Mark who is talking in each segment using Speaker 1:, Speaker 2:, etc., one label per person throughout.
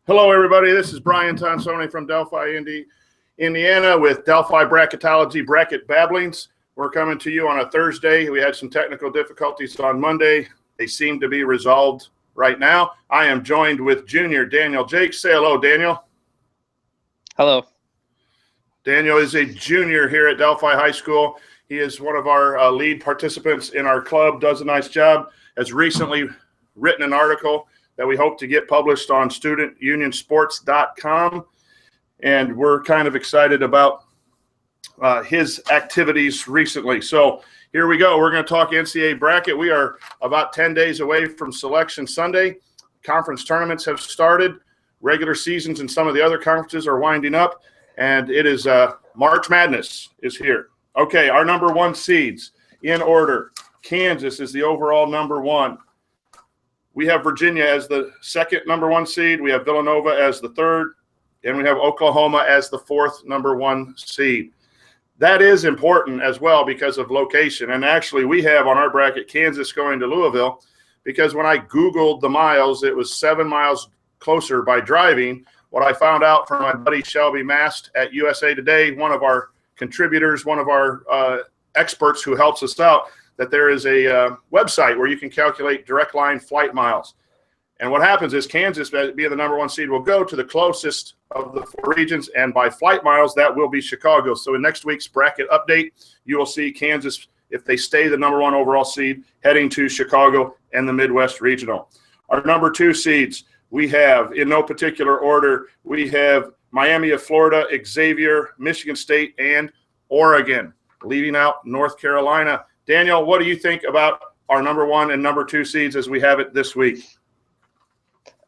Speaker 1: Hello, everybody. This is Brian Tonsoni from Delphi, Indiana with Delphi Bracketology Bracket Babblings. We're coming to you on a Thursday. We had some technical difficulties on Monday. They seem to be resolved right now. I am joined with junior Daniel Jakes. Say hello, Daniel.
Speaker 2: Hello.
Speaker 1: Daniel is a junior here at Delphi High School. He is one of our lead participants in our club, does a nice job, has recently written an article that we hope to get published on studentunionsports.com. And we're kind of excited about his activities recently. So here we go. We're going to talk NCAA bracket. We are about 10 days away from Selection Sunday. Conference tournaments have started. Regular seasons in some of the other conferences are winding up. And it is March Madness is here. Okay, our number one seeds in order. Kansas is the overall number one. We have Virginia as the second number one seed. We have Villanova as the third. And we have Oklahoma as the fourth number one seed. That is important as well because of location. And actually, we have on our bracket Kansas going to Louisville because when I Googled the miles, it was 7 miles closer by driving. What I found out from my buddy Shelby Mast at USA Today, one of our contributors, one of our experts who helps us out, that there is a website where you can calculate direct line flight miles. And what happens is Kansas, being the number one seed, will go to the closest of the four regions, and by flight miles, that will be Chicago. So in next week's bracket update, you will see Kansas, if they stay the number one overall seed, heading to Chicago and the Midwest Regional. Our number two seeds, we have, in no particular order, we have Miami of Florida, Xavier, Michigan State, and Oregon, leaving out North Carolina. Daniel, what do you think about our number one and number two seeds as we have it this week?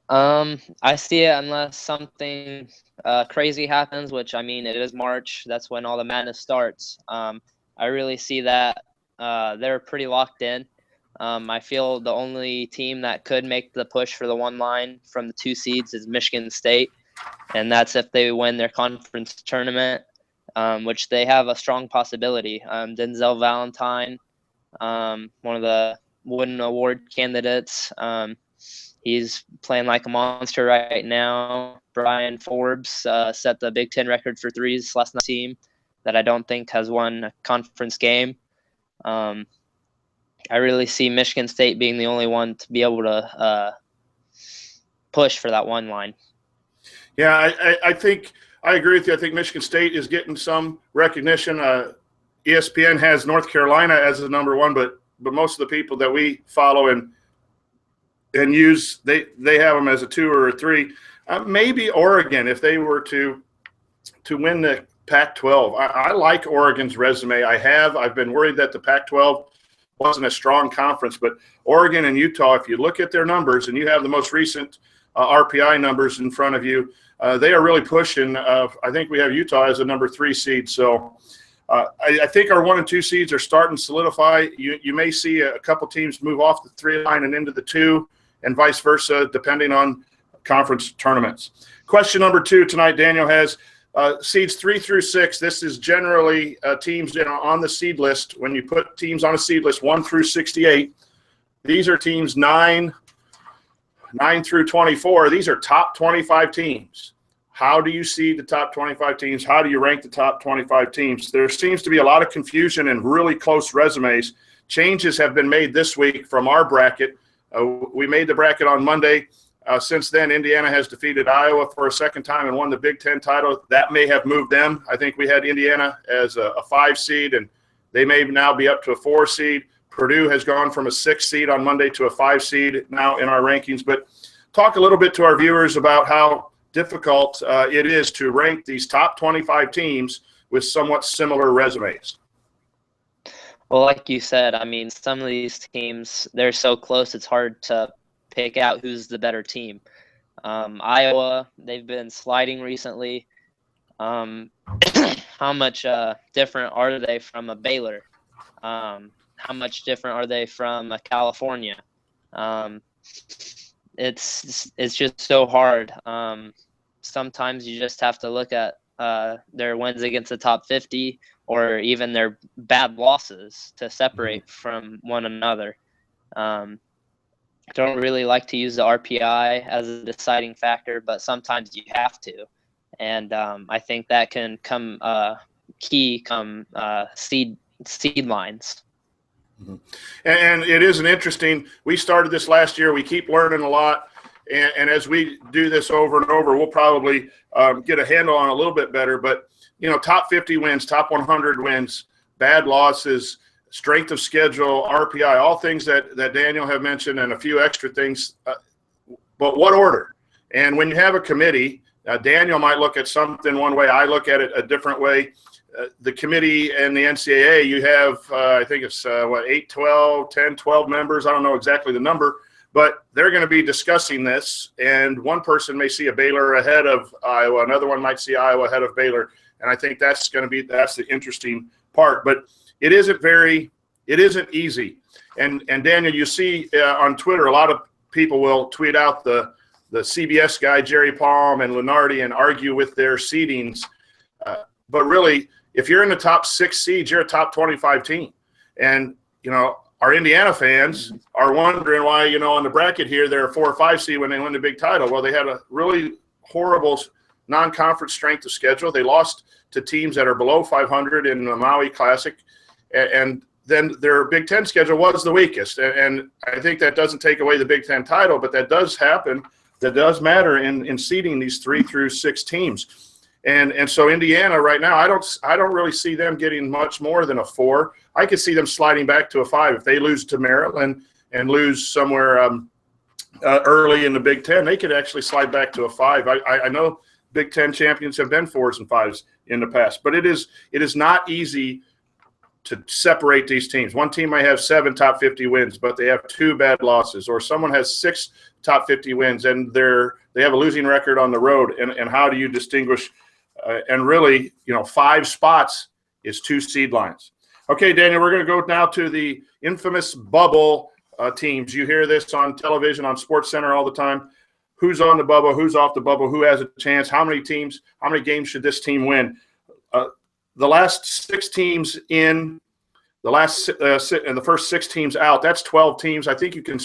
Speaker 2: I see it unless something crazy happens, which, I mean, it is March. That's when all the madness starts. I really see that they're pretty locked in. I feel the only team that could make the push for the one line from the two seeds is Michigan State, and that's if they win their conference tournament, which they have a strong possibility. Denzel Valentine, one of the Wooden Award candidates, he's playing like a monster right now. Brian Forbes set the Big Ten record for threes last night's team that I don't think has won a conference game. I really see Michigan State being the only one to be able to push for that one line.
Speaker 1: Yeah, I think I agree with you. I think Michigan State is getting some recognition. ESPN has North Carolina as the number one, but most of the people that we follow and use, they have them as a 2 or a 3. Maybe Oregon, if they were to win the Pac-12. I like Oregon's resume. I've been worried that the Pac-12 wasn't a strong conference, but Oregon and Utah, if you look at their numbers and you have the most recent RPI numbers in front of you, they are really pushing. I think we have Utah as a number 3 seed. So I think our 1 and 2 seeds are starting to solidify. You may see a couple teams move off the 3 line and into the 2, and vice versa, depending on conference tournaments. Question number 2 tonight, Daniel has seeds 3 through 6. This is generally teams on the seed list. When you put teams on a seed list 1 through 68, these are teams 9 through 24. These are top 25 teams. How do you seed the top 25 teams? How do you rank the top 25 teams? There seems to be a lot of confusion and really close resumes. Changes have been made this week from our bracket. We made the bracket on Monday. Since then, Indiana has defeated Iowa for a second time and won the Big Ten title. That may have moved them. I think we had Indiana as a 5 seed, and they may now be up to a 4 seed. Purdue has gone from a 6 seed on Monday to a 5 seed now in our rankings. But talk a little bit to our viewers about how difficult it is to rank these top 25 teams with somewhat similar resumes.
Speaker 2: Well, like you said, I mean, some of these teams, they're so close, it's hard to pick out who's the better team. Iowa, they've been sliding recently. How much different are they from a Baylor? How much different are they from a California? It's just so hard sometimes you just have to look at their wins against the top 50 or even their bad losses to separate from one another. Don't really like to use the RPI as a deciding factor, but sometimes you have to. And I think that can come seed lines.
Speaker 1: And it is an interesting, we started this last year. We keep learning a lot. And as we do this over and over, we'll probably get a handle on it a little bit better. But, top 50 wins, top 100 wins, bad losses, strength of schedule, RPI, all things that Daniel have mentioned and a few extra things. But what order? And when you have a committee, Daniel might look at something one way. I look at it a different way. The committee and the NCAA, you have, I think it's 8, 12, 10, 12 members. I don't know exactly the number, but they're going to be discussing this. And one person may see a Baylor ahead of Iowa. Another one might see Iowa ahead of Baylor. And I think that's the interesting part. But it isn't easy. And Daniel, you see on Twitter, a lot of people will tweet out the CBS guy, Jerry Palm and Lunardi, and argue with their seedings. But really, if you're in the top 6 seeds, you're a top 25 team. And, our Indiana fans are wondering why, on the bracket here, they're a 4 or 5 seed when they win the big title. Well, they had a really horrible non-conference strength of schedule. They lost to teams that are below 500 in the Maui Classic. And then their Big Ten schedule was the weakest. And I think that doesn't take away the Big Ten title, but that does happen. That does matter in seeding these 3 through 6 teams. And so Indiana right now, I don't really see them getting much more than a 4. I could see them sliding back to a 5 if they lose to Maryland and lose somewhere early in the Big Ten. They could actually slide back to a 5. I know Big Ten champions have been 4s and 5s in the past, but it is not easy to separate these teams. One team might have 7 top 50 wins, but they have 2 bad losses, or someone has 6 top 50 wins and they have a losing record on the road. And how do you distinguish? And really, 5 spots is 2 seed lines. Okay, Daniel, we're going to go now to the infamous bubble teams. You hear this on television, on SportsCenter all the time. Who's on the bubble? Who's off the bubble? Who has a chance? How many teams? How many games should this team win? The last 6 teams in, and the first 6 teams out, that's 12 teams. I think you can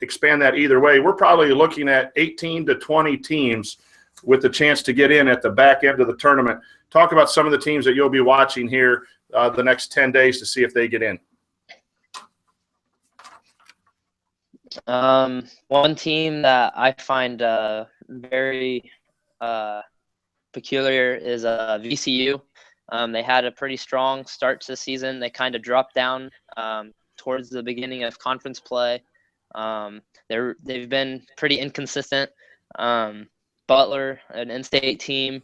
Speaker 1: expand that either way. We're probably looking at 18 to 20 teams with the chance to get in at the back end of the tournament. Talk about some of the teams that you'll be watching here the next 10 days to see if they get in.
Speaker 2: One team that I find very peculiar is VCU. They had a pretty strong start to the season. They kind of dropped down towards the beginning of conference play. They've been pretty inconsistent. Butler, an in-state team,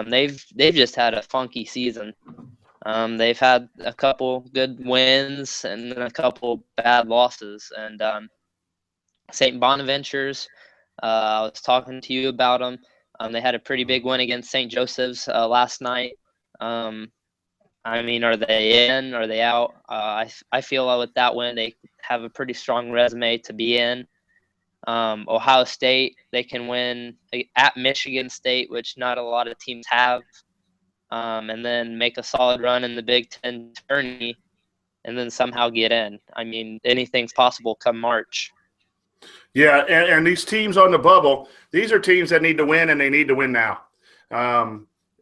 Speaker 2: they've just had a funky season. They've had a couple good wins and then a couple bad losses. And St. Bonaventure's, I was talking to you about them. They had a pretty big win against St. Joseph's last night. Are they in? Are they out? I feel with that win, they have a pretty strong resume to be in. Ohio State, they can win at Michigan State, which not a lot of teams have, and then make a solid run in the Big Ten tourney, and then somehow get in. Anything's possible come March.
Speaker 1: Yeah, and these teams on the bubble, these are teams that need to win, and they need to win now.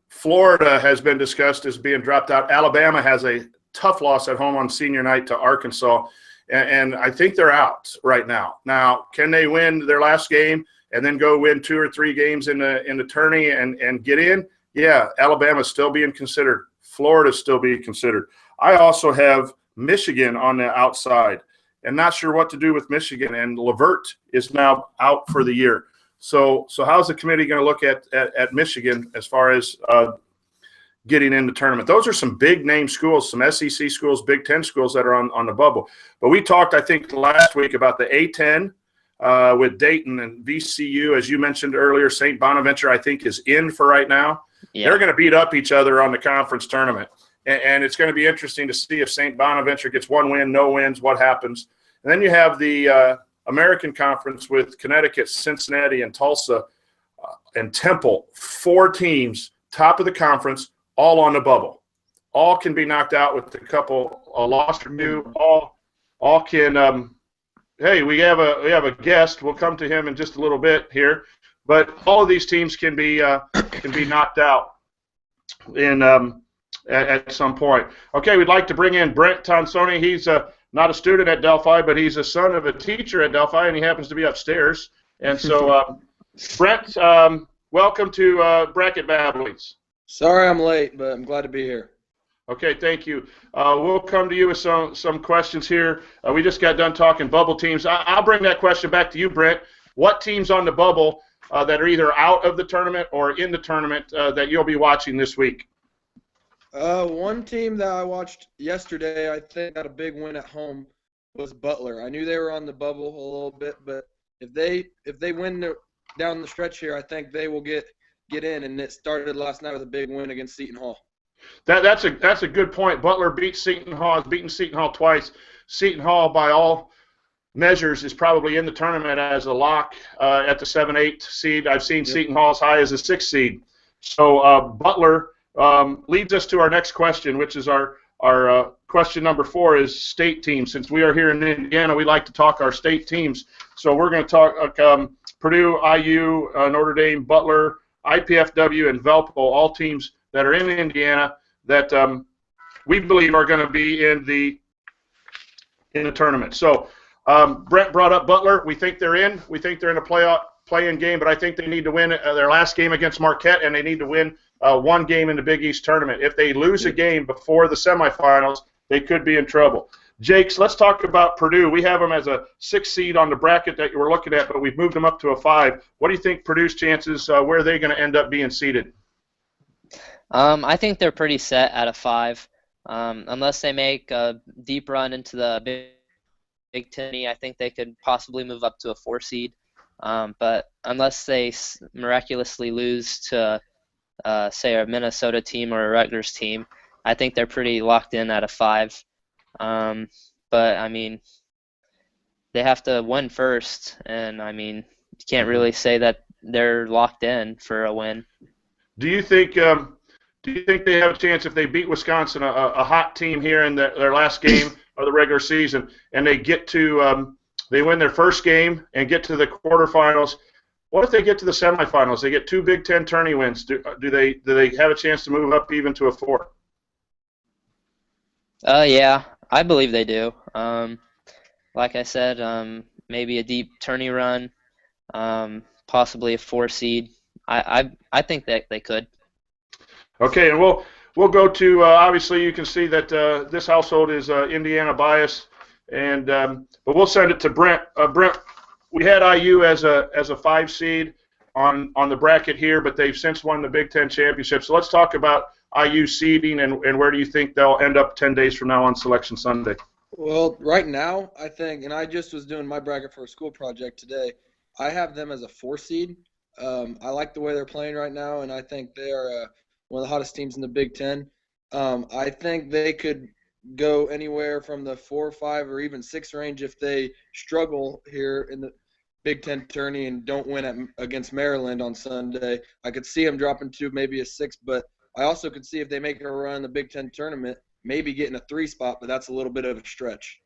Speaker 1: Florida has been discussed as being dropped out. Alabama has a tough loss at home on senior night to Arkansas. And I think they're out right now. Now, can they win their last game and then go win 2 or 3 games in the tourney and get in? Yeah, Alabama's still being considered. Florida's still being considered. I also have Michigan on the outside and not sure what to do with Michigan. And Levert is now out for the year. So how's the committee going to look at Michigan as far as getting in the tournament? Those are some big name schools, some SEC schools, Big Ten schools that are on the bubble. But we talked, I think, last week about the A-10 with Dayton and VCU. As you mentioned earlier, St. Bonaventure, I think, is in for right now. Yeah. They're going to beat up each other on the conference tournament. And it's going to be interesting to see if St. Bonaventure gets 1 win, no wins, what happens. And then you have the American Conference with Connecticut, Cincinnati, and Tulsa. and Temple, 4 teams, top of the conference, all on the bubble. All can be knocked out with a loss or two. All can. Hey, we have a guest. We'll come to him in just a little bit here, but all of these teams can be knocked out at some point. Okay, we'd like to bring in Brent Tonsoni. He's not a student at Delphi, but he's a son of a teacher at Delphi, and he happens to be upstairs. And so, Brent, welcome to Bracket Babblings.
Speaker 3: Sorry I'm late, but I'm glad to be here.
Speaker 1: Okay, thank you. We'll come to you with some questions here. We just got done talking bubble teams. I'll bring that question back to you, Brent. What teams on the bubble that are either out of the tournament or in the tournament that you'll be watching this week?
Speaker 3: One team that I watched yesterday, I think got a big win at home, was Butler. I knew they were on the bubble a little bit, but if they win down the stretch here, I think they will get in. And it started last night with a big win against Seton Hall.
Speaker 1: That's a good point. Butler beats Seton Hall. Has beaten Seton Hall twice. Seton Hall, by all measures, is probably in the tournament as a lock at the 7-8 seed. I've seen Seton Hall as high as a 6 seed. So Butler leads us to our next question, which is our question number 4 is state teams. Since we are here in Indiana, we like to talk our state teams. So we're going to talk Purdue, IU, Notre Dame, Butler, IPFW, and Velpo, all teams that are in Indiana that we believe are going to be in the tournament. So Brent brought up Butler. We think they're in. We think they're in a play-in game, but I think they need to win their last game against Marquette, and they need to win one game in the Big East tournament. If they lose a game before the semifinals, they could be in trouble. Jakes, let's talk about Purdue. We have them as a 6 seed on the bracket that you were looking at, but we've moved them up to a 5. What do you think Purdue's chances, where are they going to end up being seated?
Speaker 2: I think they're pretty set at a 5. Unless they make a deep run into the Big Ten, I think they could possibly move up to a 4 seed. But unless they miraculously lose to, say, a Minnesota team or a Rutgers team, I think they're pretty locked in at a 5. But, I mean, they have to win first, and, I mean, you can't really say that they're locked in for a win.
Speaker 1: Do you think they have a chance if they beat Wisconsin, a hot team here in their last game of the regular season, and they get to they win their first game and get to the quarterfinals? What if they get to the semifinals? They get 2 Big Ten tourney wins. Do they have a chance to move up even to a 4?
Speaker 2: Yeah, I believe they do. Like I said, maybe a deep tourney run, possibly a 4 seed. I think that they could.
Speaker 1: Okay, and we'll go to obviously you can see that this household is Indiana bias, and but we'll send it to Brent. Brent, we had IU as a 5 seed on the bracket here, but they've since won the Big Ten championship. So let's talk about IU seeding and where do you think they'll end up 10 days from now on Selection Sunday?
Speaker 3: Well, right now I think, and I just was doing my bracket for a school project today, I have them as a 4 seed. I like the way they're playing right now, and I think they are one of the hottest teams in the Big Ten. I think they could go anywhere from the 4, 5, or even 6 range if they struggle here in the Big Ten tourney and don't win against Maryland on Sunday. I could see them dropping to maybe a 6, but I also could see if they make a run in the Big Ten tournament, maybe getting a 3 spot, but that's a little bit of a stretch.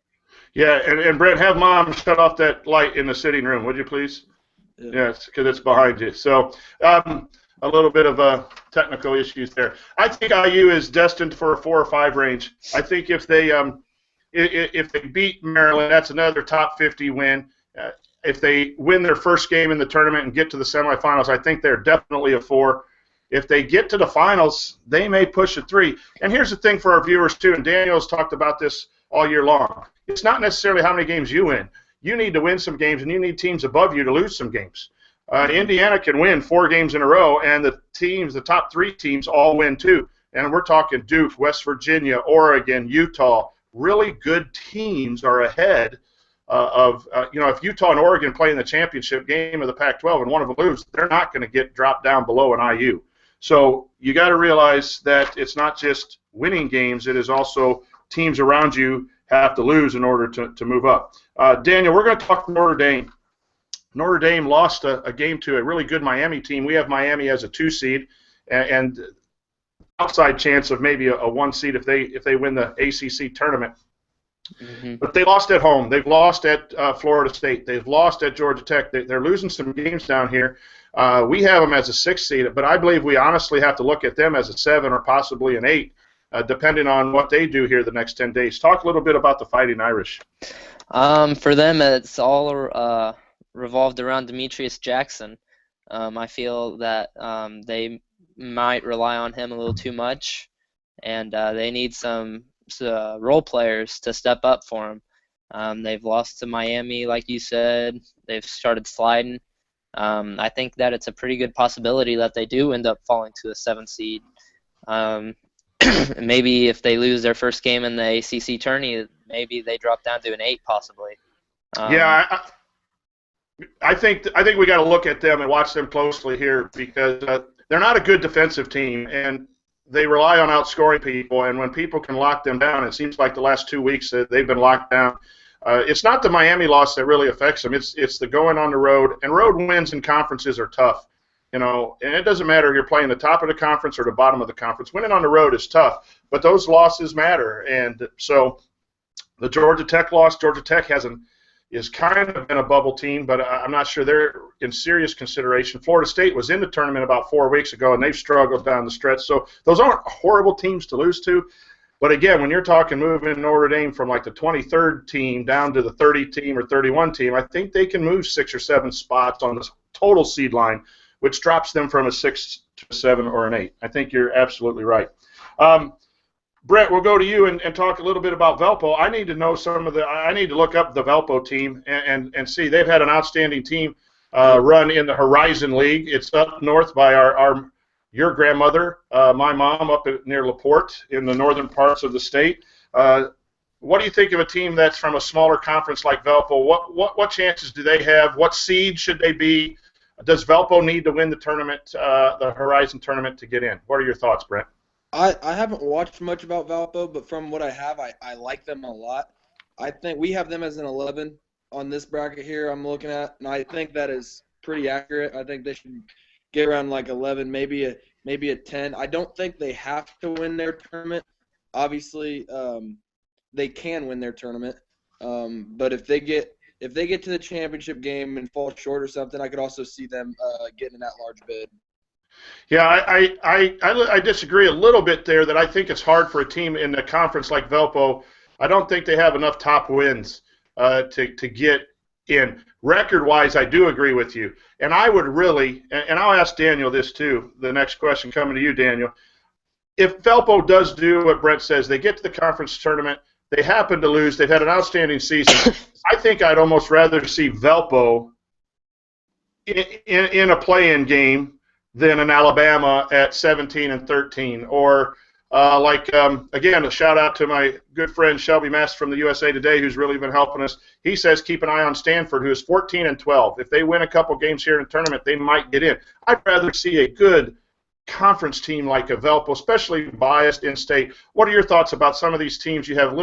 Speaker 1: Yeah, and Brent, have Mom shut off that light in the sitting room, would you please? Yes, because it's behind you. So a little bit of technical issues there. I think IU is destined for a 4 or 5 range. I think if they beat Maryland, that's another top 50 win. If they win their first game in the tournament and get to the semifinals, I think they're definitely a 4. If they get to the finals, they may push a 3. And here's the thing for our viewers too, and Daniel's talked about this all year long. It's not necessarily how many games you win. You need to win some games, and you need teams above you to lose some games. Indiana can win 4 games in a row, and the top 3 teams all win too. And we're talking Duke, West Virginia, Oregon, Utah. Really good teams are ahead of if Utah and Oregon play in the championship game of the Pac-12 and one of them lose, they're not going to get dropped down below an IU. So you got to realize that it's not just winning games; it is also teams around you have to lose in order to move up. Daniel, we're going to talk Notre Dame. Notre Dame lost a game to a really good Miami team. We have Miami as a 2 seed, and outside chance of maybe a 1 seed if they win the ACC tournament.
Speaker 2: Mm-hmm.
Speaker 1: But they lost at home. They've lost at Florida State. They've lost at Georgia Tech. They're losing some games down here. We have them as a 6 seed, but I believe we honestly have to look at them as a 7 or possibly an 8, depending on what they do here the next 10 days. Talk a little bit about the Fighting Irish.
Speaker 2: For them, it's all revolved around Demetrius Jackson. I feel that they might rely on him a little too much, and they need some role players to step up for him. They've lost to Miami, like you said. They've started sliding. I think that it's a pretty good possibility that they do end up falling to a 7 seed. Maybe if they lose their first game in the ACC tourney, maybe they drop down to an 8 possibly.
Speaker 1: I think we got to look at them and watch them closely here because they're not a good defensive team, and they rely on outscoring people. And when people can lock them down, it seems like the last 2 weeks that they've been locked down. It's not the Miami loss that really affects them. It's the going on the road, and road wins in conferences are tough. And it doesn't matter if you're playing the top of the conference or the bottom of the conference. Winning on the road is tough, but those losses matter. And so the Georgia Tech loss, Georgia Tech is kind of been a bubble team, but I'm not sure they're in serious consideration. Florida State was in the tournament about 4 weeks ago, and they've struggled down the stretch. So those aren't horrible teams to lose to. But again, when you're talking moving Notre Dame from like the 23rd team down to the 30 team or 31 team, I think they can move 6 or 7 spots on the total seed line, which drops them from a 6 to a 7 or an 8. I think you're absolutely right. Brett, we'll go to you and talk a little bit about Valpo. I need to know I need to look up the Valpo team and see. They've had an outstanding team run in the Horizon League. It's up north by your grandmother, my mom, up near LaPorte in the northern parts of the state. What do you think of a team that's from a smaller conference like Valpo? What chances do they have? What seed should they be? Does Valpo need to win the tournament, the Horizon tournament, to get in? What are your thoughts, Brent?
Speaker 3: I haven't watched much about Valpo, but from what I have, I like them a lot. I think we have them as an 11 on this bracket here I'm looking at, and I think that is pretty accurate. I think they should get around like 11, maybe a 10. I don't think they have to win their tournament. Obviously, they can win their tournament, but if they get to the championship game and fall short or something, I could also see them getting an at-large bid.
Speaker 1: Yeah, I disagree a little bit there that I think it's hard for a team in a conference like Valpo. I don't think they have enough top wins to get in. Record-wise, I do agree with you. And I would really, and I'll ask Daniel this too, the next question coming to you, Daniel. If Valpo does do what Brent says, they get to the conference tournament, they happen to lose, they've had an outstanding season, I think I'd almost rather see Valpo in a play-in game than an Alabama at 17-13, or again, a shout out to my good friend Shelby Mass from the USA Today, who's really been helping us. He says keep an eye on Stanford, who is 14-12. If they win a couple games here in the tournament, they might get in. I'd rather see a good conference team like a Valpo, especially biased in-state. What are your thoughts about some of these teams? You have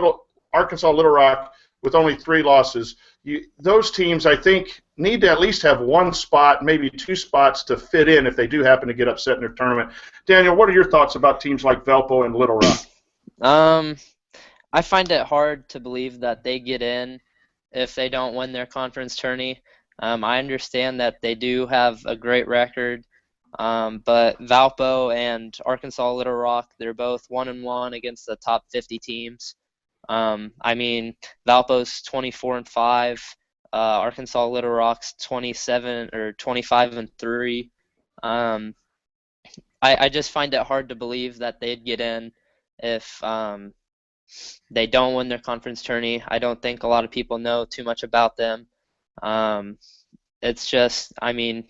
Speaker 1: Arkansas Little Rock with only 3 losses. Those teams, I think, need to at least have 1 spot, maybe 2 spots to fit in if they do happen to get upset in their tournament. Daniel, what are your thoughts about teams like Valpo and Little Rock?
Speaker 2: I find it hard to believe that they get in if they don't win their conference tourney. I understand that they do have a great record, but Valpo and Arkansas Little Rock, they're both 1-1 against the top 50 teams. I mean, Valpo's 24-5, Arkansas Little Rock's 27 or 25-3. I just find it hard to believe that they'd get in if they don't win their conference tourney. I don't think a lot of people know too much about them. It's just, I mean,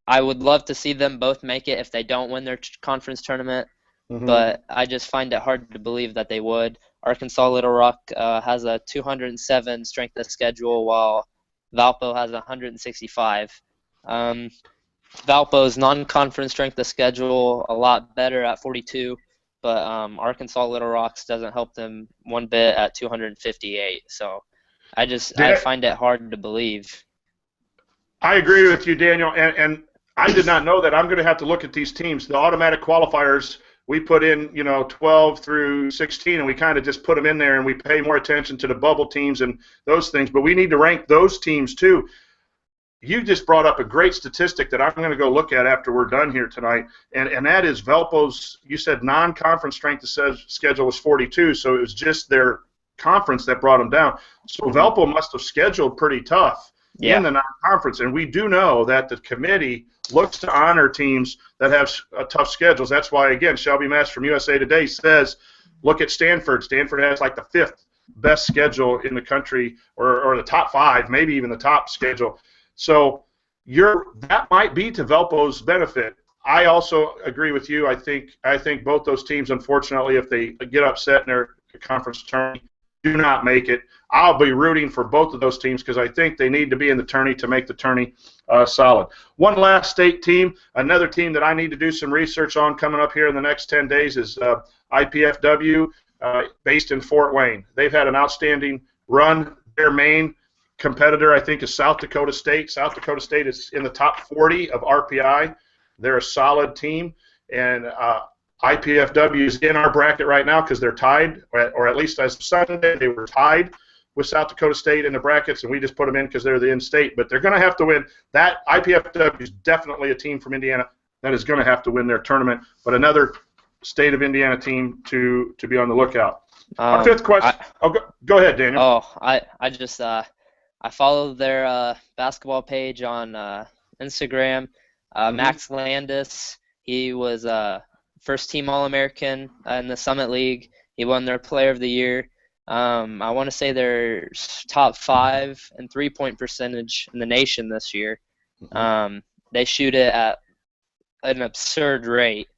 Speaker 2: I would love to see them both make it if they don't win their conference tournament, but I just find it hard to believe that they would. Arkansas Little Rock has a 207 strength of schedule, while Valpo has 165. Valpo's non-conference strength of schedule a lot better at 42, but Arkansas Little Rocks doesn't help them one bit at 258. So I find it hard to believe.
Speaker 1: I agree with you, Daniel, and I did not know that. I'm going to have to look at these teams. The automatic qualifiers, we put in, 12 through 16, and we kind of just put them in there, and we pay more attention to the bubble teams and those things. But we need to rank those teams too. You just brought up a great statistic that I'm going to go look at after we're done here tonight, and that is Valpo's. You said non-conference strength of schedule was 42, so it was just their conference that brought them down. So Valpo must have scheduled pretty tough in the non-conference, and we do know that the committee looks to honor teams that have tough schedules. That's why, again, Shelby Mass from USA Today says, look at Stanford. Stanford has like the 5th best schedule in the country, or the top 5, maybe even the top schedule. So that might be to Valpo's benefit. I also agree with you. I think both those teams, unfortunately, if they get upset in their conference tourney, do not make it. I'll be rooting for both of those teams because I think they need to be in the tourney to make the tourney solid. One last state team, another team that I need to do some research on coming up here in the next 10 days is IPFW, based in Fort Wayne. They've had an outstanding run. Their main competitor, I think, is South Dakota State. South Dakota State is in the top 40 of RPI. They're a solid team, and IPFW is in our bracket right now because they're tied, or at least as of Sunday, they were tied with South Dakota State in the brackets, and we just put them in because they're the in-state. But they're going to have to win. That IPFW is definitely a team from Indiana that is going to have to win their tournament, but another state of Indiana team to be on the lookout. Our fifth question. Go ahead, Daniel.
Speaker 2: I just I follow their basketball page on Instagram. Max Landis, he was first team All-American in the Summit League. He won their Player of the Year. I want to say they're top 5 in three-point percentage in the nation this year. They shoot it at an absurd rate.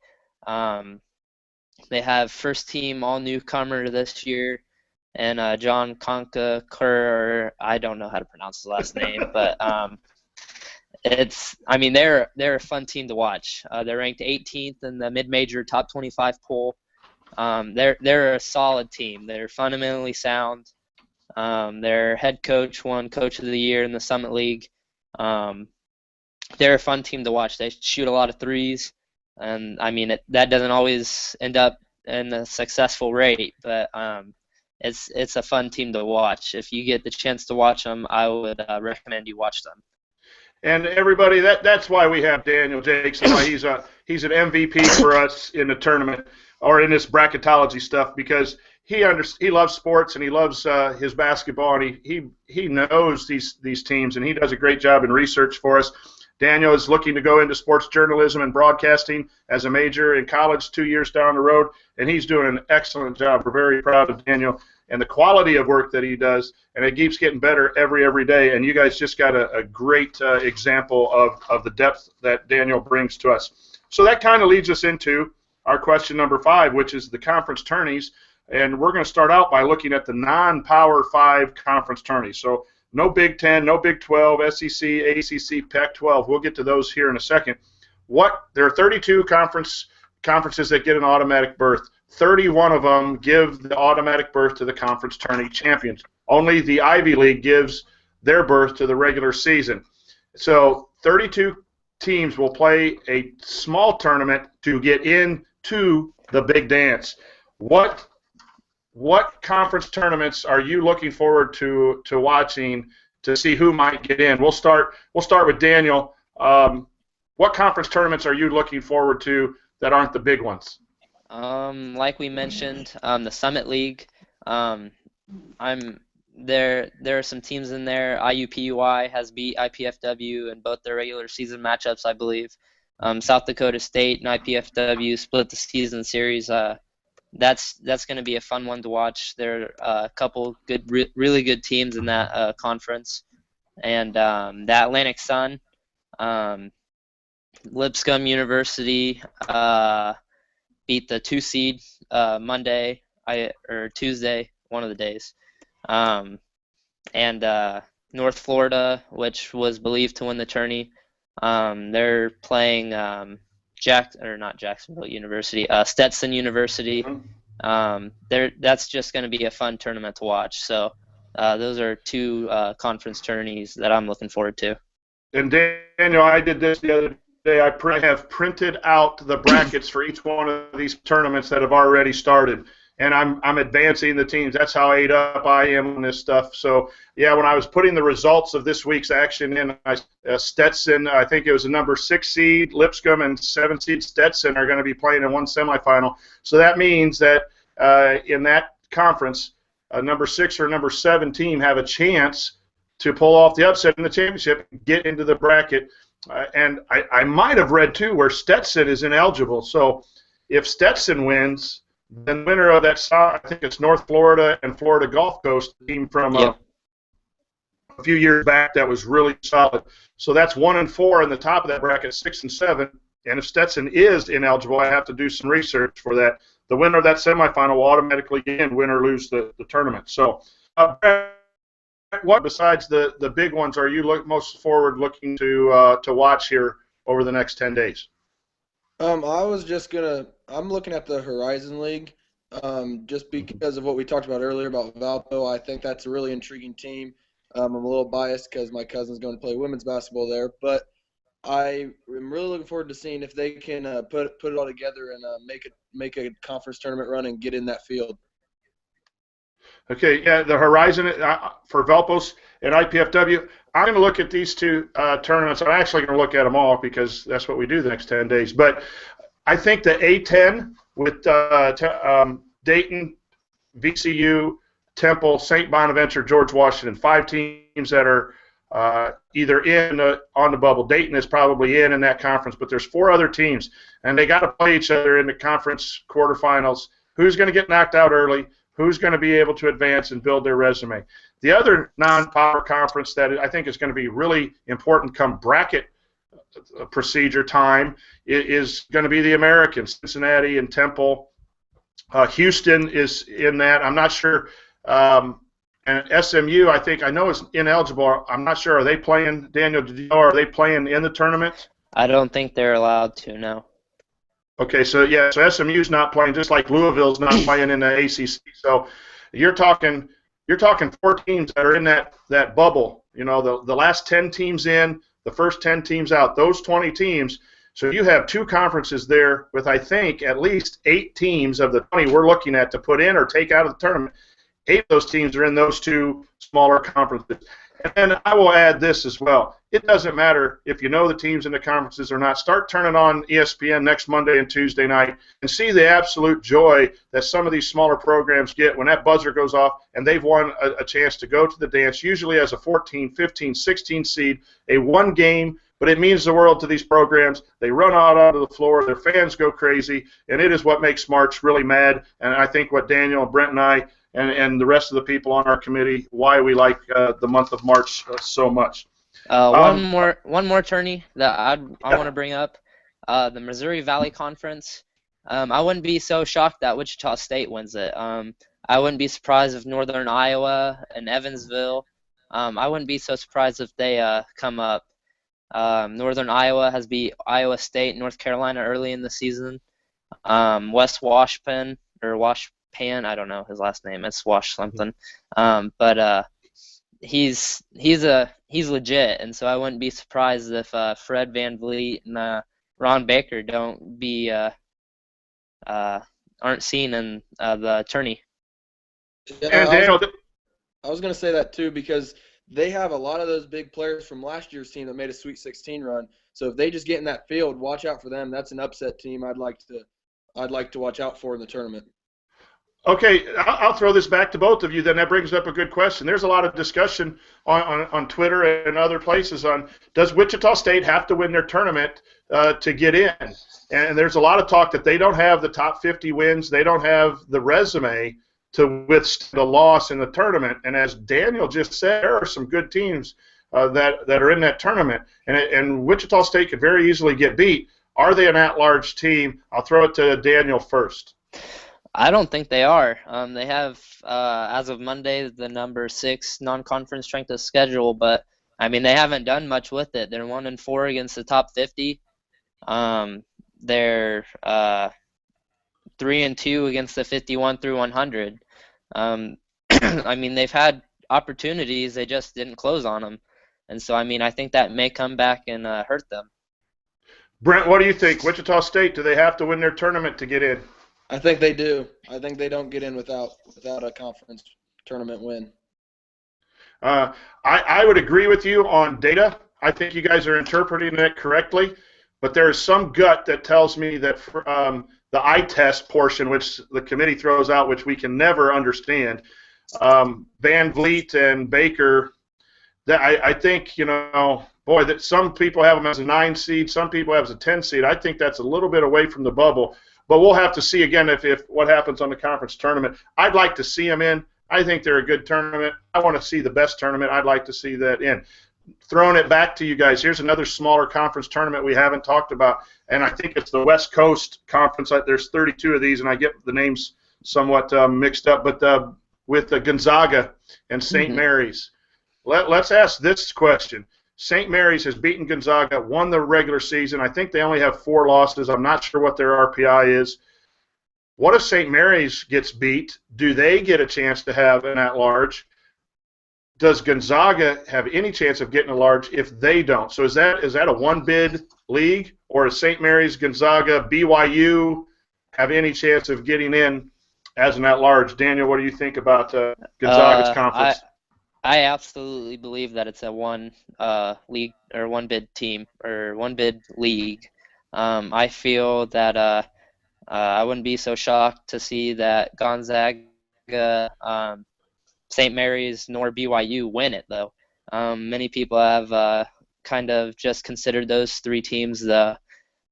Speaker 2: They have first team all-newcomer this year, and John Conca Kerr, I don't know how to pronounce his last name, but they're a fun team to watch. They're ranked 18th in the mid-major top 25 poll. They're a solid team. They're fundamentally sound. Their head coach won Coach of the Year in the Summit League. They're a fun team to watch. They shoot a lot of threes, and that doesn't always end up in a successful rate, but it's a fun team to watch. If you get the chance to watch them, I would recommend you watch them.
Speaker 1: And everybody, that's why we have Daniel Jakes, and why he's an MVP for us in the tournament or in this bracketology stuff, because he loves sports and he loves his basketball, and he knows these teams, and he does a great job in research for us. Daniel is looking to go into sports journalism and broadcasting as a major in college 2 years down the road, and he's doing an excellent job. We're very proud of Daniel and the quality of work that he does, and it keeps getting better every day. And you guys just got a great example of the depth that Daniel brings to us. So that kind of leads us into our question number 5, which is the conference tourneys. And we're going to start out by looking at the non-Power 5 conference tourneys. So no Big 10, no Big 12, SEC, ACC, Pac-12. We'll get to those here in a second. There are 32 conferences that get an automatic berth. 31 of them give the automatic berth to the conference tourney champions. Only the Ivy League gives their berth to the regular season. So 32 teams will play a small tournament to get into the big dance. What conference tournaments are you looking forward to watching to see who might get in? We'll start with Daniel. What conference tournaments are you looking forward to that aren't the big ones?
Speaker 2: Like we mentioned, the Summit League. There are some teams in there. IUPUI has beat IPFW in both their regular season matchups, I believe. South Dakota State and IPFW split the season series. That's going to be a fun one to watch. There are a couple really good teams in that conference. And the Atlantic Sun, Lipscomb University beat the 2 seed Monday or Tuesday, one of the days. And North Florida, which was believed to win the tourney, they're playing not Jacksonville University, Stetson University. That's just going to be a fun tournament to watch. So those are 2 conference tourneys that I'm looking forward to.
Speaker 1: And Daniel, I did this the other day. I have printed out the brackets for each one of these tournaments that have already started, and I'm advancing the teams. That's how ate up I am on this stuff. So yeah, when I was putting the results of this week's action in, Stetson, I think it was a number 6 seed Lipscomb and 7 seed Stetson are going to be playing in one semifinal. So that means that in that conference, a number 6 or number 7 team have a chance to pull off the upset in the championship, get into the bracket. And I might have read, too, where Stetson is ineligible. So if Stetson wins, then the winner of that, I think it's North Florida and Florida Gulf Coast team from a few years back that was really solid. So that's 1 and 4 in the top of that bracket, 6 and 7. And if Stetson is ineligible, I have to do some research for that. The winner of that semifinal will automatically win or lose the tournament. So what besides the big ones are you most forward looking to watch here over the next 10 days?
Speaker 3: I'm looking at the Horizon League, just because of what we talked about earlier about Valpo. I think that's a really intriguing team. I'm a little biased because my cousin's going to play women's basketball there, but I am really looking forward to seeing if they can put it all together and make a conference tournament run and get in that field.
Speaker 1: Okay, yeah, the Horizon for Valpos and IPFW. I'm going to look at these two tournaments. I'm actually going to look at them all because that's what we do the next 10 days. But I think the A10 with Dayton, VCU, Temple, St. Bonaventure, George Washington, 5 teams that are either on the bubble. Dayton is probably in that conference, but there's 4 other teams, and they got to play each other in the conference quarterfinals. Who's going to get knocked out early? Who's going to be able to advance and build their resume? The other non-power conference that I think is going to be really important come bracket procedure time is going to be the Americans, Cincinnati and Temple. Houston is in that. I'm not sure. And SMU, I know is ineligible. I'm not sure. Are they playing, Daniel, did you know, are they playing in the tournament?
Speaker 2: I don't think they're allowed to, no.
Speaker 1: Okay, so SMU's not playing, just like Louisville's not playing in the ACC. So you're talking 4 teams that are in that bubble. You know, the last 10 teams in, the first 10 teams out. Those 20 teams. So you have 2 conferences there with, I think, at least 8 teams of the 20 we're looking at to put in or take out of the tournament. 8 of those teams are in those 2 smaller conferences. And then I will add this as well. It doesn't matter if you know the teams in the conferences or not. Start turning on ESPN next Monday and Tuesday night and see the absolute joy that some of these smaller programs get when that buzzer goes off and they've won a chance to go to the dance, usually as a 14, 15, 16 seed, a 1 game, but it means the world to these programs. They run out onto the floor, their fans go crazy, and it is what makes March really mad. And I think what Daniel and Brent and I and the rest of the people on our committee, why we like the month of March so much.
Speaker 2: One more tourney that I want to bring up, the Missouri Valley Conference. I wouldn't be so shocked that Wichita State wins it. I wouldn't be surprised if Northern Iowa and Evansville. I wouldn't be so surprised if they come up. Northern Iowa has beat Iowa State, North Carolina early in the season. West Washpan, I don't know his last name. It's Wash something. But he's legit, and so I wouldn't be surprised if Fred Van Vliet and Ron Baker aren't seen in the tourney.
Speaker 3: Yeah, I was going to say that too, because they have a lot of those big players from last year's team that made a Sweet 16 run. So if they just get in that field, watch out for them. That's an upset team I'd like to watch out for in the tournament.
Speaker 1: Okay, I'll throw this back to both of you. Then that brings up a good question. There's a lot of discussion on Twitter and other places on, does Wichita State have to win their tournament to get in? And there's a lot of talk that they don't have the top 50 wins. They don't have the resume to withstand a loss in the tournament. And as Daniel just said, there are some good teams that are in that tournament. And Wichita State could very easily get beat. Are they an at-large team? I'll throw it to Daniel first.
Speaker 2: I don't think they are. They have, as of Monday, the number 6 non-conference strength of schedule, but I mean they haven't done much with it. They're 1-4 against the top 50. They're 3-2 against the 51 through 100. I mean they've had opportunities, they just didn't close on them. And so, I mean, I think that may come back and hurt them.
Speaker 1: Brent, what do you think? Wichita State, do they have to win their tournament to get in?
Speaker 3: I think they do. I think they don't get in without a conference tournament win.
Speaker 1: I would agree with you on data. I think you guys are interpreting it correctly, but there is some gut that tells me that the eye test portion, which the committee throws out, which we can never understand, Van Vliet and Baker, that I think, boy, that some people have them as a 9 seed, some people have as a 10 seed. I think that's a little bit away from the bubble, but we'll have to see again if what happens on the conference tournament. I'd like to see them in. I think they're a good tournament. I want to see the best tournament. I'd like to see that in. Throwing it back to you guys, here's another smaller conference tournament we haven't talked about, and I think it's the West Coast Conference. There's 32 of these, and I get the names somewhat mixed up, but with Gonzaga and St. Mary's. Let's ask this question. St. Mary's has beaten Gonzaga, won the regular season. I think they only have 4 losses. I'm not sure what their RPI is. What if St. Mary's gets beat? Do they get a chance to have an at-large? Does Gonzaga have any chance of getting a large if they don't? So is that a one-bid league, or is St. Mary's, Gonzaga, BYU have any chance of getting in as an at-large? Daniel, what do you think about Gonzaga's conference?
Speaker 2: I absolutely believe that it's a one league or one bid team or one bid league. I feel that I wouldn't be so shocked to see that Gonzaga, St. Mary's, nor BYU win it, though. Many people have kind of just considered those 3 teams the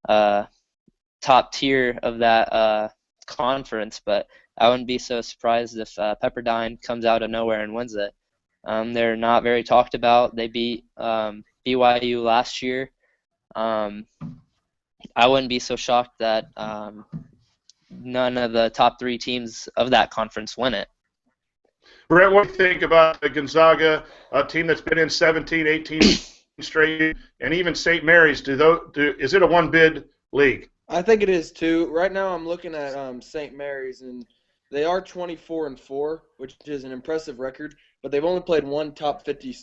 Speaker 2: top tier of that conference, but I wouldn't be so surprised if Pepperdine comes out of nowhere and wins it. They're not very talked about. They beat BYU last year. I wouldn't be so shocked that none of the top 3 teams of that conference win it.
Speaker 1: Brent, what do you think about the Gonzaga, a team that's been in 17, 18 straight, and even St. Mary's? Is it a one-bid league?
Speaker 3: I think it is too. Right now, I'm looking at St. Mary's, and they are 24-4, which is an impressive record. But they've only played one top 50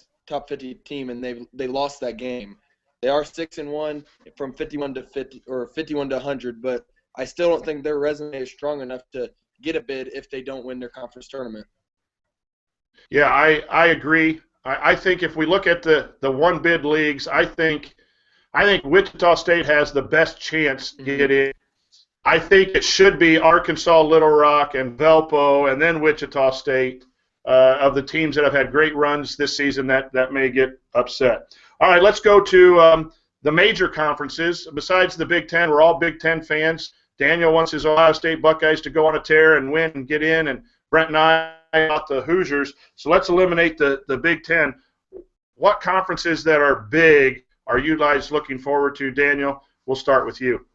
Speaker 3: team, and they lost that game. They are 6-1 from 51 to 50 or 51 to 100, but I still don't think their resume is strong enough to get a bid if they don't win their conference tournament.
Speaker 1: Yeah, I agree. I think if we look at the one bid leagues, I think Wichita State has the best chance to get in. I think it should be Arkansas, Little Rock, and Valpo, and then Wichita State of the teams that have had great runs this season that may get upset. All right, let's go to the major conferences. Besides the Big Ten, we're all Big Ten fans. Daniel wants his Ohio State Buckeyes to go on a tear and win and get in, and Brent and I about the Hoosiers. So let's eliminate the Big Ten. What conferences that are big are you guys looking forward to? Daniel, we'll start with you.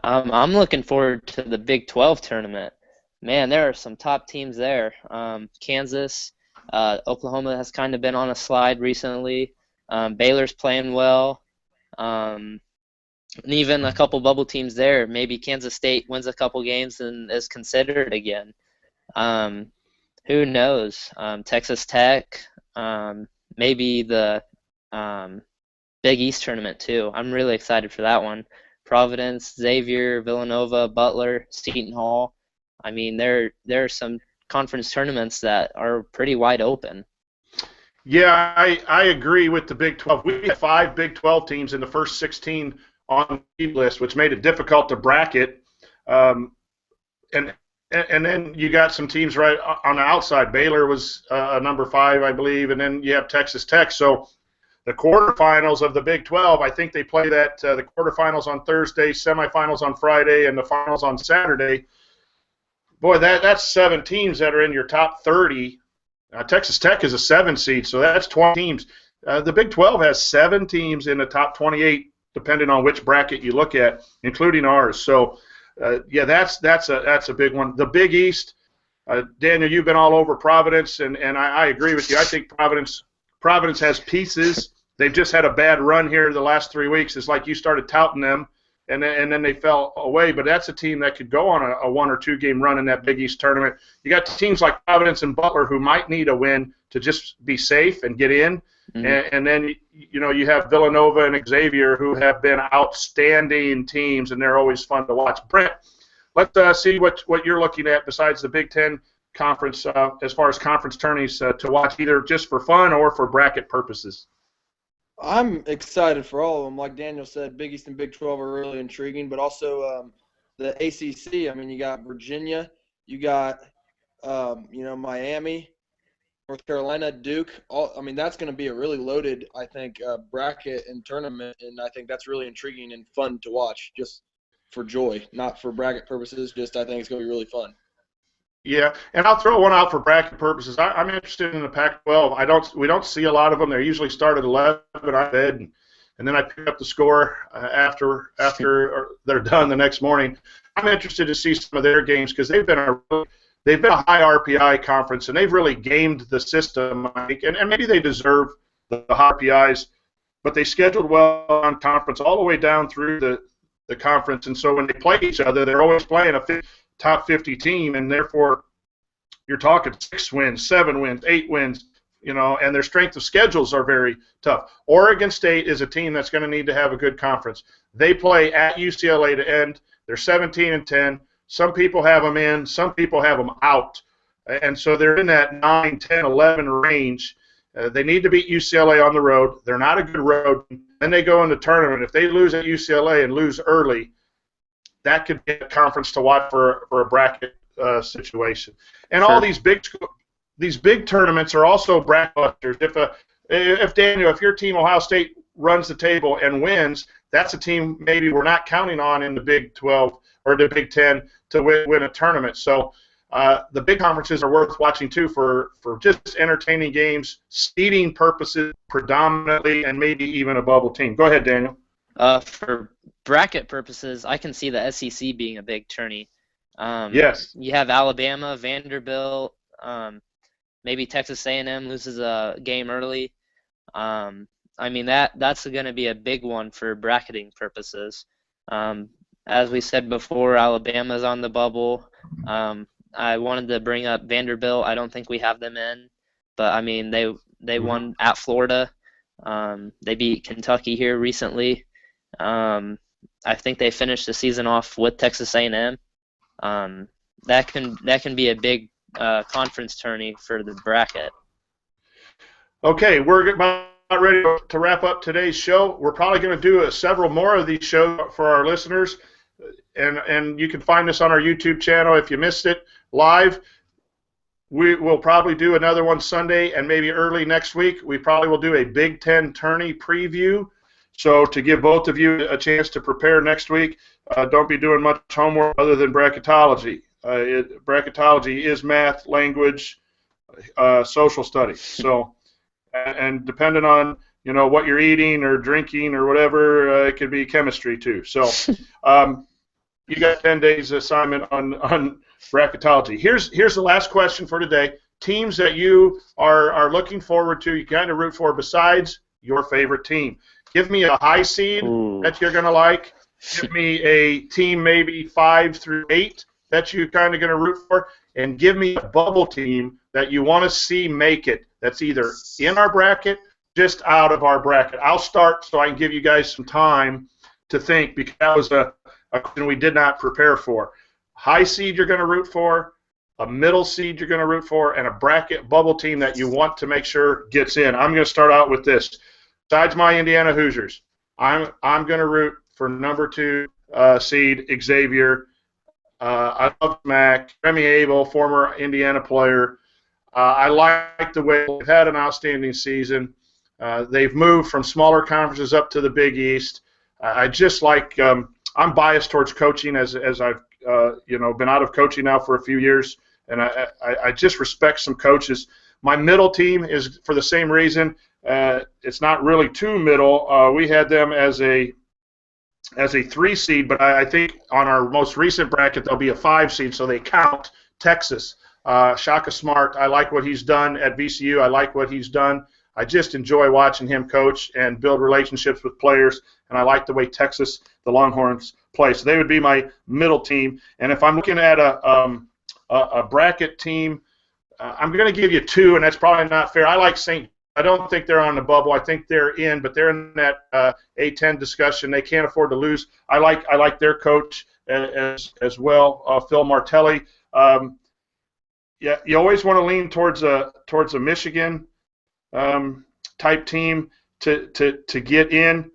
Speaker 2: I'm looking forward to the Big 12 tournament. Man, there are some top teams there. Kansas, Oklahoma has kind of been on a slide recently. Baylor's playing well. And even a couple bubble teams there. Maybe Kansas State wins a couple games and is considered again. Who knows? Texas Tech, maybe the Big East tournament too. I'm really excited for that one. Providence, Xavier, Villanova, Butler, Seton Hall. I mean, there are some conference tournaments that are pretty wide open.
Speaker 1: Yeah, I agree with the Big 12. We had 5 Big 12 teams in the first 16 on the list, which made it difficult to bracket. And then you got some teams right on the outside. Baylor was number 5, I believe, and then you have Texas Tech. So the quarterfinals of the Big 12, I think they play that the quarterfinals on Thursday, semifinals on Friday, and the finals on Saturday. Boy, that's 7 teams that are in your top 30. Texas Tech is a 7 seed, so that's 20 teams. The Big 12 has 7 teams in the top 28, depending on which bracket you look at, including ours. So, yeah, that's a big one. The Big East, Daniel, you've been all over Providence, and I agree with you. I think Providence has pieces. They've just had a bad run here the last 3 weeks. It's like you started touting them, and then they fell away. But that's a team that could go on a 1 or 2 game run in that Big East tournament. You got teams like Providence and Butler who might need a win to just be safe and get in. And then you have Villanova and Xavier, who have been outstanding teams, and they're always fun to watch. Brent, let's see what you're looking at besides the Big Ten conference as far as conference tourneys to watch, either just for fun or for bracket purposes.
Speaker 3: I'm excited for all of them. Like Daniel said, Big East and Big 12 are really intriguing, but also the ACC. I mean, you got Virginia, you got Miami, North Carolina, Duke. That's going to be a really loaded, I think, bracket and tournament, and I think that's really intriguing and fun to watch, just for joy, not for bracket purposes. Just I think it's going to be really fun.
Speaker 1: Yeah, and I'll throw one out for bracket purposes. I'm interested in the Pac-12. We don't see a lot of them. They usually start at 11 on bed, and then I pick up the score after they're done the next morning. I'm interested to see some of their games because they've been a high RPI conference, and they've really gamed the system, I think, and maybe they deserve the high RPIs, but they scheduled well on conference all the way down through the conference, and so when they play each other, they're always playing a top 50 team, and therefore you're talking 6 wins, 7 wins, 8 wins, and their strength of schedules are very tough. Oregon State is a team that's going to need to have a good conference. They play at UCLA to end. They're 17-10. Some people have them in, some people have them out, and so they're in that 9, 10, 11 range. They need to beat UCLA on the road. They're not a good road. Then they go in the tournament. If they lose at UCLA and lose early, that could be a conference to watch for a bracket situation. And all these big tournaments are also bracket busters. If Daniel, if your team Ohio State runs the table and wins, that's a team maybe we're not counting on in the Big 12 or the Big 10 to win a tournament. So the big conferences are worth watching too for just entertaining games, seeding purposes predominantly, and maybe even a bubble team. Go ahead, Daniel.
Speaker 2: For bracket purposes, I can see the SEC being a big tourney.
Speaker 1: Yes.
Speaker 2: You have Alabama, Vanderbilt, maybe Texas A&M loses a game early. That's going to be a big one for bracketing purposes. As we said before, Alabama's on the bubble. I wanted to bring up Vanderbilt. I don't think we have them in, but they won at Florida. They beat Kentucky here recently. I think they finished the season off with Texas A&M. That can be a big conference tourney for the bracket.
Speaker 1: Okay, we're about ready to wrap up today's show. We're probably going to do several more of these shows for our listeners, and you can find us on our YouTube channel if you missed it live. We will probably do another one Sunday and maybe early next week. We probably will do a Big Ten tourney preview. So to give both of you a chance to prepare next week, don't be doing much homework other than bracketology. Bracketology is math, language, social studies. So, and depending on what you're eating or drinking or whatever, it could be chemistry too. So, you got 10 days assignment on bracketology. Here's the last question for today. Teams that you are looking forward to, you kind of root for besides your favorite team. Give me a high seed that you're going to like. Give me a team maybe 5 through 8 that you're kind of going to root for. And give me a bubble team that you want to see make it that's either in our bracket, just out of our bracket. I'll start so I can give you guys some time to think because that was a question we did not prepare for. High seed you're going to root for, a middle seed you're going to root for, and a bracket bubble team that you want to make sure gets in. I'm going to start out with this. Besides my Indiana Hoosiers, I'm going to root for number 2 seed Xavier. I love Mac, Remy Abel, former Indiana player. I like the way they've had an outstanding season. They've moved from smaller conferences up to the Big East. I just like. I'm biased towards coaching as I've been out of coaching now for a few years, and I just respect some coaches. My middle team is for the same reason. It's not really too middle. We had them as a 3 seed, but I think on our most recent bracket they'll be a 5 seed, so they count. Texas, Shaka Smart. I like what he's done at VCU. I like what he's done. I just enjoy watching him coach and build relationships with players, and I like the way Texas, the Longhorns, play. So they would be my middle team. And if I'm looking at a bracket team, I'm going to give you 2, and that's probably not fair. I like St. I don't think they're on the bubble. I think they're in, but they're in that A10 discussion. They can't afford to lose. I like their coach as well, Phil Martelli. Yeah, you always want to lean towards a Michigan type team to get in.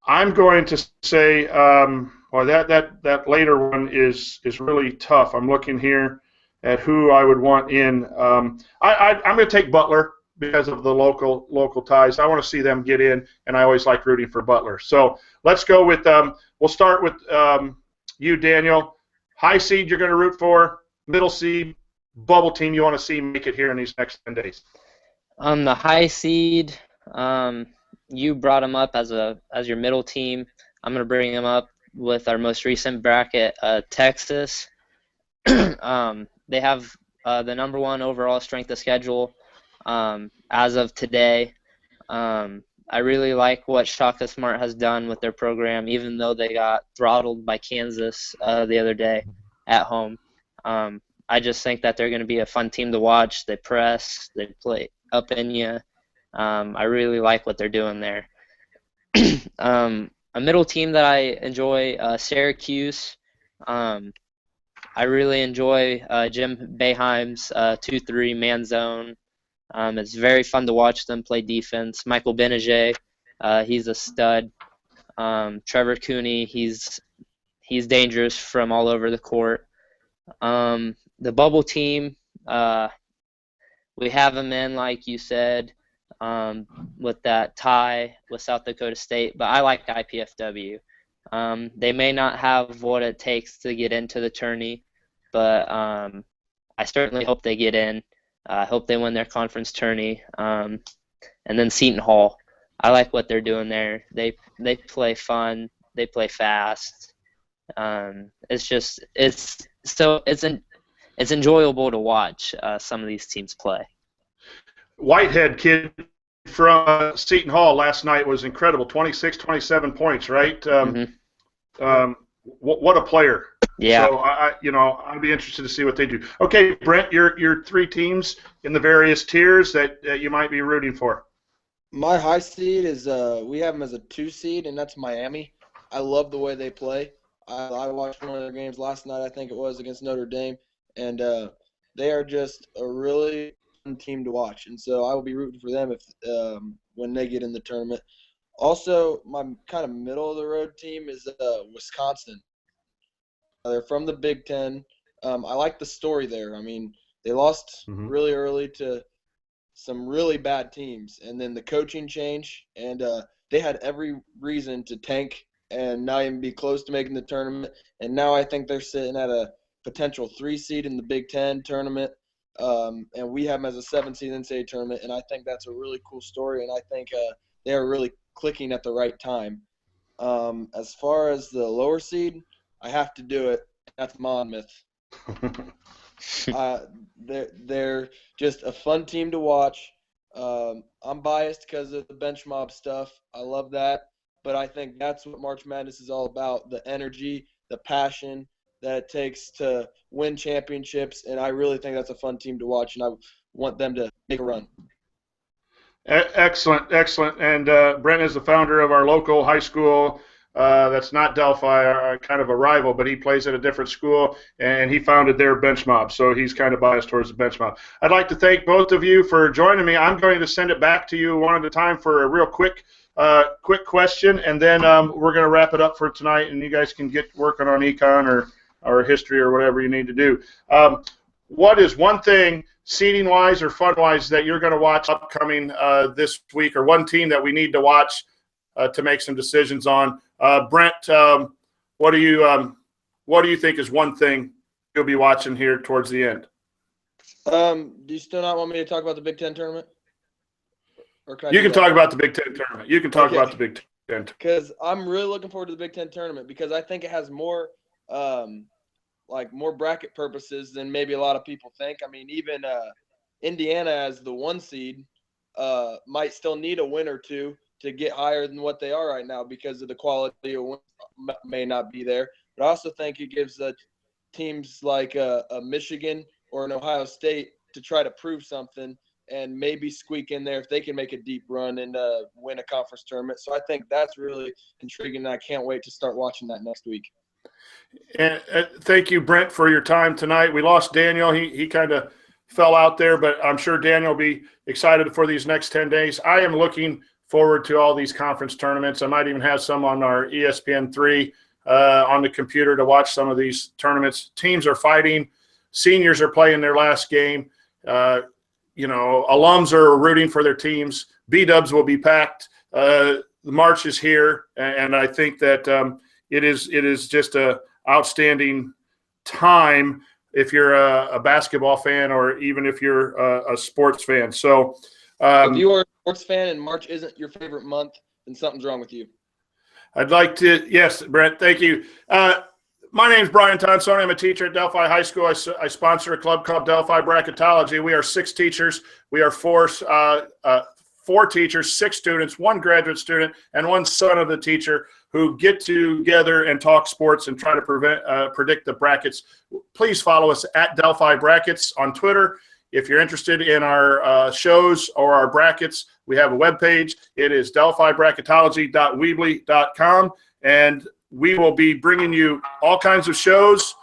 Speaker 1: I'm going to say, well, that later one is really tough. I'm looking here at who I would want in. I'm going to take Butler because of the local ties. I want to see them get in, and I always like rooting for Butler. So let's go with we'll start with you, Daniel. High seed you're going to root for, middle seed, bubble team you want to see make it here in these next 10 days.
Speaker 2: The high seed, you brought them up as your middle team. I'm going to bring them up with our most recent bracket, Texas. They have the #1 overall strength of schedule as of today. I really like what Shaka Smart has done with their program, even though they got throttled by Kansas the other day at home. I just think that they're going to be a fun team to watch. They press, they play up in you. I really like what they're doing there. A middle team that I enjoy, Syracuse. I really enjoy Jim Boeheim's 2-3 man zone. It's very fun to watch them play defense. Michael Benajay, he's a stud. Trevor Cooney, he's dangerous from all over the court. The bubble team, we have them in, like you said, with that tie with South Dakota State, but I like IPFW. They may not have what it takes to get into the tourney, but I certainly hope they get in. I hope they win their conference tourney. And then Seton Hall. I like what they're doing there. They play fun. They play fast. It's enjoyable to watch some of these teams play.
Speaker 1: Whitehead kid from Seton Hall last night was incredible. 26, 27 points, right? What a player.
Speaker 2: Yeah.
Speaker 1: So I'd be interested to see what they do. Okay, Brent, your 3 teams in the various tiers that you might be rooting for.
Speaker 3: My high seed is we have them as a 2 seed, and that's Miami. I love the way they play. I watched one of their games last night, I think it was, against Notre Dame, and they are just a really fun team to watch. And so I will be rooting for them when they get in the tournament. Also, my kind of middle-of-the-road team is Wisconsin. They're from the Big Ten. I like the story there. I mean, they lost really early to some really bad teams, and then the coaching change, and they had every reason to tank and not even be close to making the tournament. And now I think they're sitting at a potential 3 seed in the Big Ten tournament, and we have them as a 7 seed in the NCAA tournament, and I think that's a really cool story, and I think they are really clicking at the right time. As far as the lower seed, I have to do it. That's Monmouth. They're just a fun team to watch. I'm biased because of the bench mob stuff. I love that. But I think that's what March Madness is all about, the energy, the passion that it takes to win championships. And I really think that's a fun team to watch, and I want them to make a run.
Speaker 1: Excellent. And Brent is the founder of our local high school. That's not Delphi, kind of a rival, but he plays at a different school, and he founded their bench mob, so he's kind of biased towards the bench mob. I'd like to thank both of you for joining me. I'm going to send it back to you one at a time for a real quick question, and then we're going to wrap it up for tonight, and you guys can get working on econ or history or whatever you need to do. What is one thing, seating-wise or fun-wise, that you're going to watch upcoming this week, or one team that we need to watch to make some decisions on? Brent, what do you think is one thing you'll be watching here towards the end?
Speaker 3: Do you still not want me to talk about the Big Ten tournament? Or
Speaker 1: you can talk about the Big Ten tournament. You can talk about the Big Ten.
Speaker 3: Because I'm really looking forward to the Big Ten tournament because I think it has more more bracket purposes than maybe a lot of people think. I mean, even Indiana as the 1 seed might still need a win or two to get higher than what they are right now because of the quality of wins may not be there. But I also think it gives teams like a Michigan or an Ohio State to try to prove something and maybe squeak in there if they can make a deep run and win a conference tournament. So I think that's really intriguing, and I can't wait to start watching that next week.
Speaker 1: And thank you, Brent, for your time tonight. We lost Daniel. He kind of fell out there, but I'm sure Daniel will be excited for these next 10 days. I am looking forward to all these conference tournaments. I might even have some on our ESPN3 on the computer to watch some of these tournaments. Teams are fighting. Seniors are playing their last game. Alums are rooting for their teams. B-dubs will be packed. The March is here, and I think that it is just a outstanding time if you're a basketball fan or even if you're a sports fan. So
Speaker 3: if you are a sports fan and March isn't your favorite month, then something's wrong with you.
Speaker 1: I'd like to – yes, Brent, thank you. My name is Brian Tonsoni. I'm a teacher at Delphi High School. I sponsor a club called Delphi Bracketology. We are 6 teachers. We are 4 teachers, 6 students, 1 graduate student, and 1 son of the teacher who get together and talk sports and try to predict the brackets. Please follow us at Delphi Brackets on Twitter. If you're interested in our shows or our brackets, we have a webpage. It is delphibracketology.weebly.com, and we will be bringing you all kinds of shows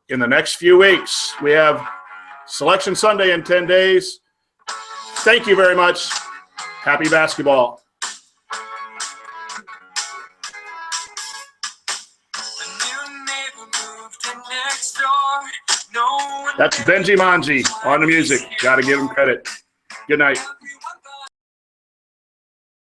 Speaker 1: in the next few weeks. We have Selection Sunday in 10 days. Thank you very much. Happy basketball. That's Benji Manji on the music. Got to give him credit. Good night.